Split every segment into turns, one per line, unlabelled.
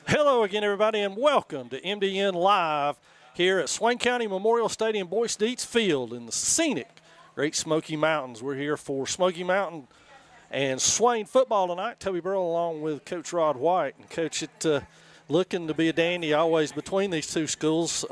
Hello again, everybody, and welcome to MDN Live here at Swain County Memorial Stadium, Boyce Dietz Field in the scenic Great Smoky Mountains. We're here for Smoky Mountain and Swain football tonight. Toby Burrell along with Coach Rod White. And Coach, it looking to be a dandy always between these two schools.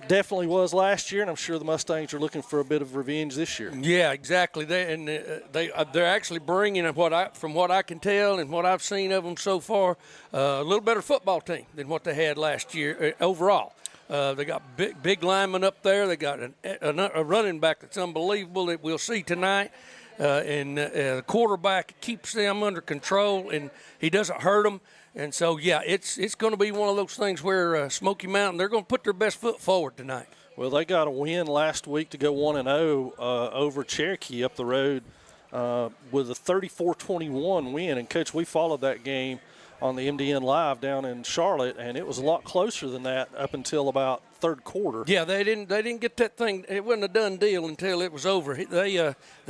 Definitely was last year, and I'm sure the Mustangs are looking for a bit of revenge this year.
Yeah, exactly. They're actually bringing, from what I can tell and what I've seen of them so far, a little better football team than what they had last year overall. They got big linemen up there. They got a running back that's unbelievable that we'll see tonight. And the quarterback keeps them under control, and he doesn't hurt them. And so, yeah, it's going to be one of those things where Smoky Mountain, they're going to put their best foot forward tonight.
Well, they got a win last week to go 1-0 over Cherokee up the road with a 34-21 win. And, Coach, we followed that game on the MDN Live down in Charlotte, and it was a lot closer than that up until about third quarter.
Yeah, they didn't get that thing. It wasn't a done deal until it was over. They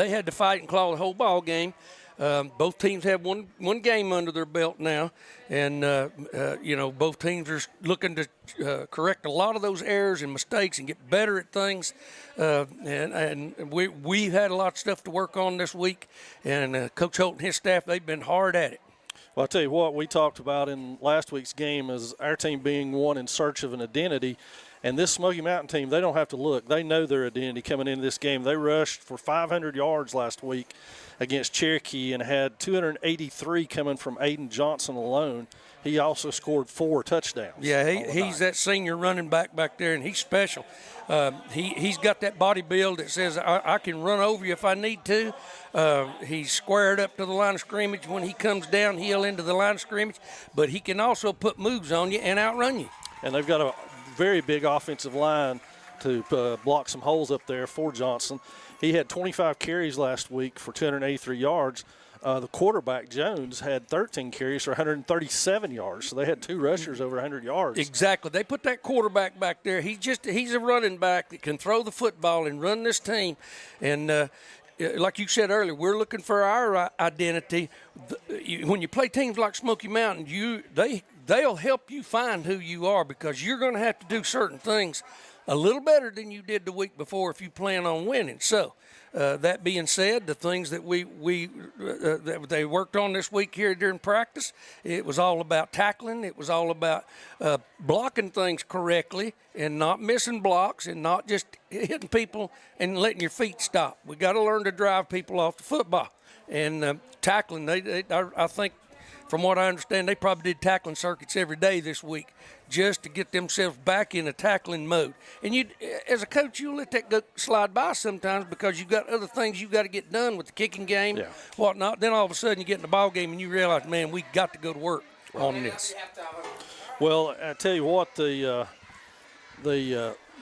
had to fight and claw the whole ball game. Both teams have one game under their belt now, and both teams are looking to correct a lot of those errors and mistakes and get better at things. And we've had a lot of stuff to work on this week, and Coach Holt and his staff, they've been hard at it.
Well, I'll tell you what, we talked about in last week's game is our team being one in search of an identity. And this Smoky Mountain team, they don't have to look. They know their identity coming into this game. They rushed for 500 yards last week against Cherokee and had 283 coming from Aiden Johnson alone. He also scored 4 touchdowns.
Yeah, he's that senior running back there, and he's special. He's got that body build that says, I can run over you if I need to. He's squared up to the line of scrimmage. When he comes downhill into the line of scrimmage, but he can also put moves on you and outrun you.
And they've got a very big offensive line to block some holes up there for Johnson. He had 25 carries last week for 283 yards. The quarterback, Jones, had 13 carries for 137 yards. So they had 2 rushers over 100 yards.
Exactly. They put that quarterback back there. He's a running back that can throw the football and run this team. And like you said earlier, we're looking for our identity. When you play teams like Smoky Mountain, they'll help you find who you are, because you're going to have to do certain things a little better than you did the week before if you plan on winning. So that being said, the things that that they worked on this week here during practice, it was all about tackling. It was all about blocking things correctly and not missing blocks and not just hitting people and letting your feet stop. We got to learn to drive people off the football. And tackling, I think, from what I understand, they probably did tackling circuits every day this week just to get themselves back in a tackling mode. And you, as a coach, you let that go slide by sometimes because you've got other things you've got to get done with the kicking game, whatnot. Then all of a sudden you get in the ball game and you realize, man, we got to go to work on this.
Well, I tell you what, the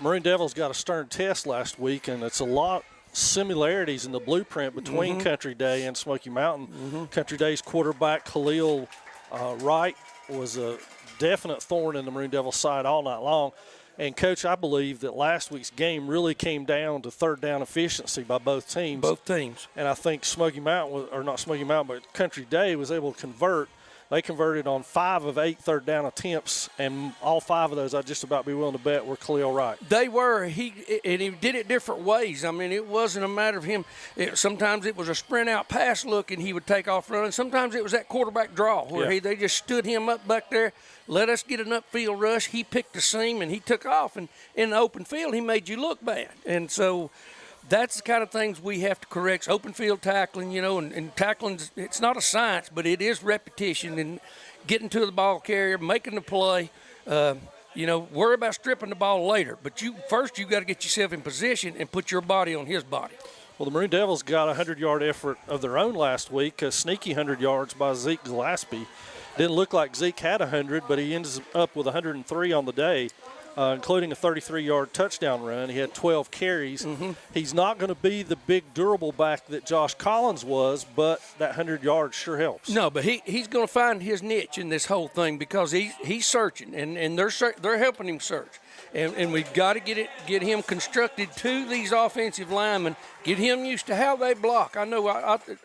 Maroon Devils got a stern test last week, and it's a lot similarities in the blueprint between Country Day and Smoky Mountain. Country Day's quarterback Khalil Wright was a definite thorn in the Maroon Devils side all night long. And, Coach, I believe that last week's game really came down to third down efficiency by both teams.
Both teams.
And I think Smoky Mountain, or not Smoky Mountain, but Country Day was able to convert. They converted on 5 of 8 third down attempts, and all 5 of those I'd just about be willing to bet were Khalil Wright.
They were. He did it different ways. I mean, it wasn't a matter of him. Sometimes it was a sprint out pass look, and he would take off running. Sometimes it was that quarterback draw where they just stood him up back there, let us get an upfield rush. He picked the seam, and he took off. And in the open field, he made you look bad. And so that's the kind of things we have to correct. Open field tackling, and tackling, it's not a science, but it is repetition and getting to the ball carrier, making the play. Worry about stripping the ball later. But you got to get yourself in position and put your body on his body.
Well, the Maroon Devils got a 100-yard effort of their own last week, a sneaky 100 yards by Zeke Gillespie. Didn't look like Zeke had 100, but he ends up with 103 on the day. Including a 33-yard touchdown run. He had 12 carries. He's not going to be the big durable back that Josh Collins was, but that 100 yards sure helps.
No, but he's going to find his niche in this whole thing because he's searching, and they're helping him search. And we've got to get him constructed to these offensive linemen, get him used to how they block. I know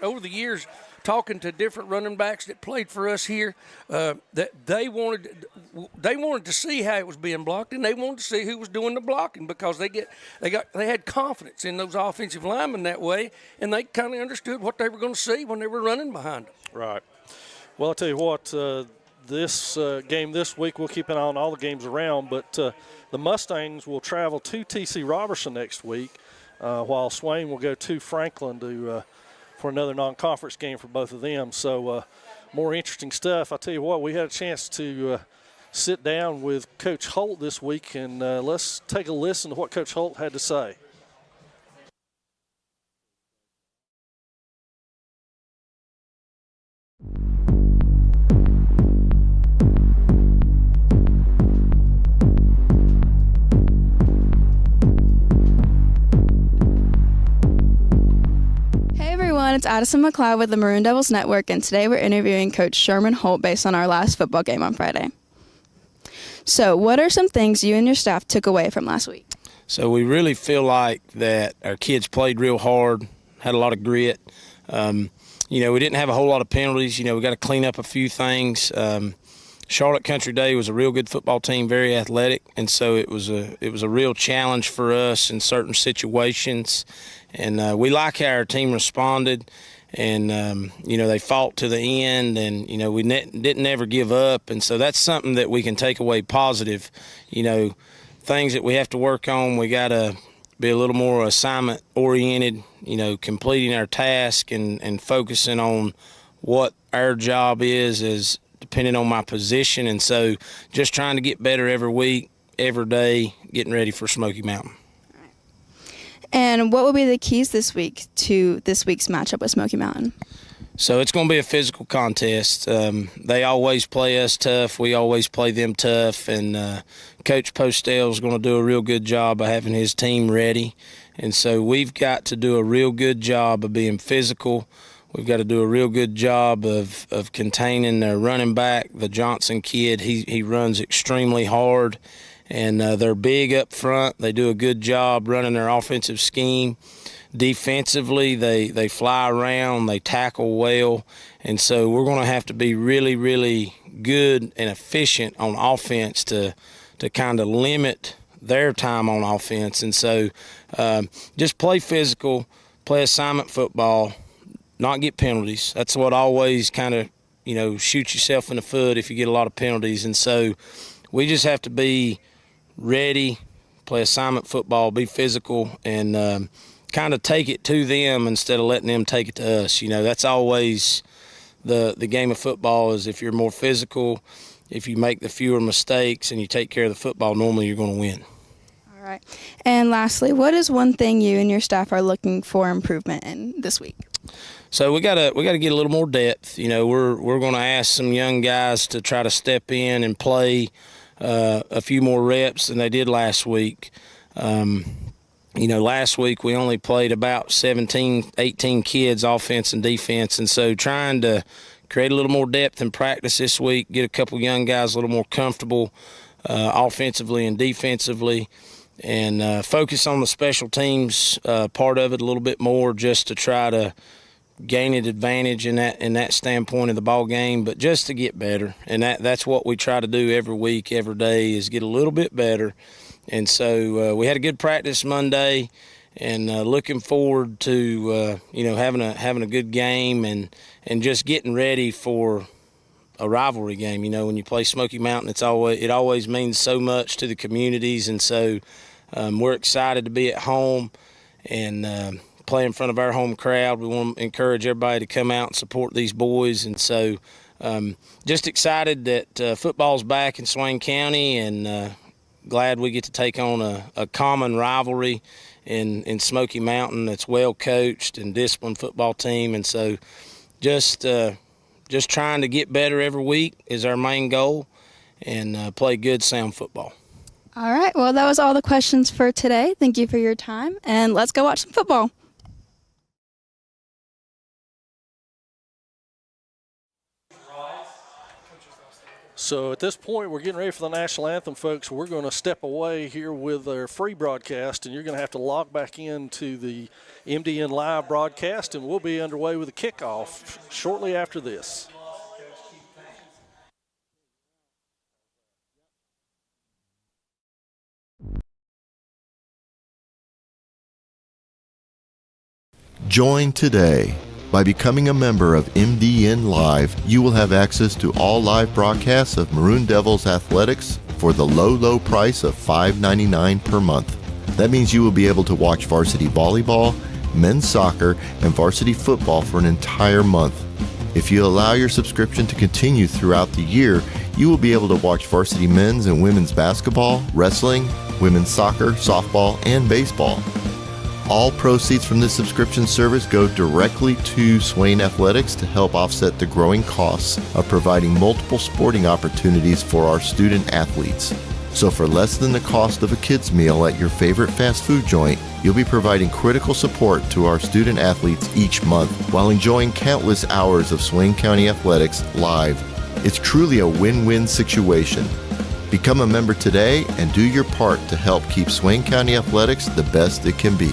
over the years talking to different running backs that played for us here, that they wanted to see how it was being blocked, and they wanted to see who was doing the blocking, because they had confidence in those offensive linemen that way, and they kind of understood what they were going to see when they were running behind them.
Right. Well, I'll tell you what, this game this week, we'll keep an eye on all the games around, but the Mustangs will travel to T.C. Robertson next week, while Swain will go to Franklin for another non-conference game for both of them. So more interesting stuff. I'll tell you what, we had a chance to sit down with Coach Holt this week, and let's take a listen to what Coach Holt had to say.
It's Addison McLeod with the Maroon Devils Network, and today we're interviewing Coach Sherman Holt based on our last football game on Friday. So what are some things you and your staff took away from last week?
So we really feel like that our kids played real hard, had a lot of grit. We didn't have a whole lot of penalties. We got to clean up a few things. Charlotte Country Day was a real good football team, very athletic, and so it was a real challenge for us in certain situations. And we like how our team responded, and they fought to the end, and we didn't ever give up, and so that's something that we can take away positive. Things that we have to work on. We got to be a little more assignment oriented. Completing our task and focusing on what our job is depending on my position, and so just trying to get better every week, every day, getting ready for Smoky Mountain.
And what will be the keys this week to this week's matchup with Smoky Mountain?
So it's going to be a physical contest. They always play us tough. We always play them tough. And Coach Postel is going to do a real good job of having his team ready. And so we've got to do a real good job of being physical. We've got to do a real good job of containing their running back, the Johnson kid. He runs extremely hard. And they're big up front. They do a good job running their offensive scheme. Defensively, they fly around, they tackle well. And so we're going to have to be really, really good and efficient on offense to kind of limit their time on offense. And so just play physical, play assignment football, not get penalties. That's what always kind of, shoot yourself in the foot if you get a lot of penalties. And so we just have to be ready, play assignment football, be physical, and kind of take it to them instead of letting them take it to us. That's always the game of football, is if you're more physical, if you make the fewer mistakes and you take care of the football, normally you're going to win.
All right. And lastly, what is one thing you and your staff are looking for improvement in this week?
So we gotta get a little more depth. We're going to ask some young guys to try to step in and play a few more reps than they did last week. Last week we only played about 17, 18 kids, offense and defense, and so trying to create a little more depth in practice this week, get a couple young guys a little more comfortable offensively and defensively, and focus on the special teams part of it a little bit more, just to try to gain an advantage in that standpoint of the ball game, but just to get better. And that's what we try to do every week, every day, is get a little bit better. And so we had a good practice Monday, and looking forward to having a good game and just getting ready for a rivalry game. When you play Smoky Mountain, it always means so much to the communities, and so we're excited to be at home and play in front of our home crowd. We want to encourage everybody to come out and support these boys, and so just excited that football's back in Swain County, and glad we get to take on a common rivalry in Smoky Mountain that's well coached and disciplined football team. And so just trying to get better every week is our main goal, and play good, sound football.
All right. Well, that was all the questions for today. Thank you for your time, and let's go watch some football.
So at this point, we're getting ready for the national anthem, folks. We're going to step away here with our free broadcast, and you're going to have to log back into the MDN live broadcast, and we'll be underway with the kickoff shortly after this.
Join today. By becoming a member of MDN Live, you will have access to all live broadcasts of Maroon Devils athletics for the low price of $5.99 per month. That means you will be able to watch varsity volleyball, men's soccer, and varsity football for an entire month. If you allow your subscription to continue throughout the year, you will be able to watch varsity men's and women's basketball, wrestling, women's soccer, softball, and baseball. All proceeds from this subscription service go directly to Swain Athletics to help offset the growing costs of providing multiple sporting opportunities for our student athletes. So for less than the cost of a kid's meal at your favorite fast food joint, you'll be providing critical support to our student athletes each month while enjoying countless hours of Swain County athletics live. It's truly a win-win situation. Become a member today and do your part to help keep Swain County athletics the best it can be.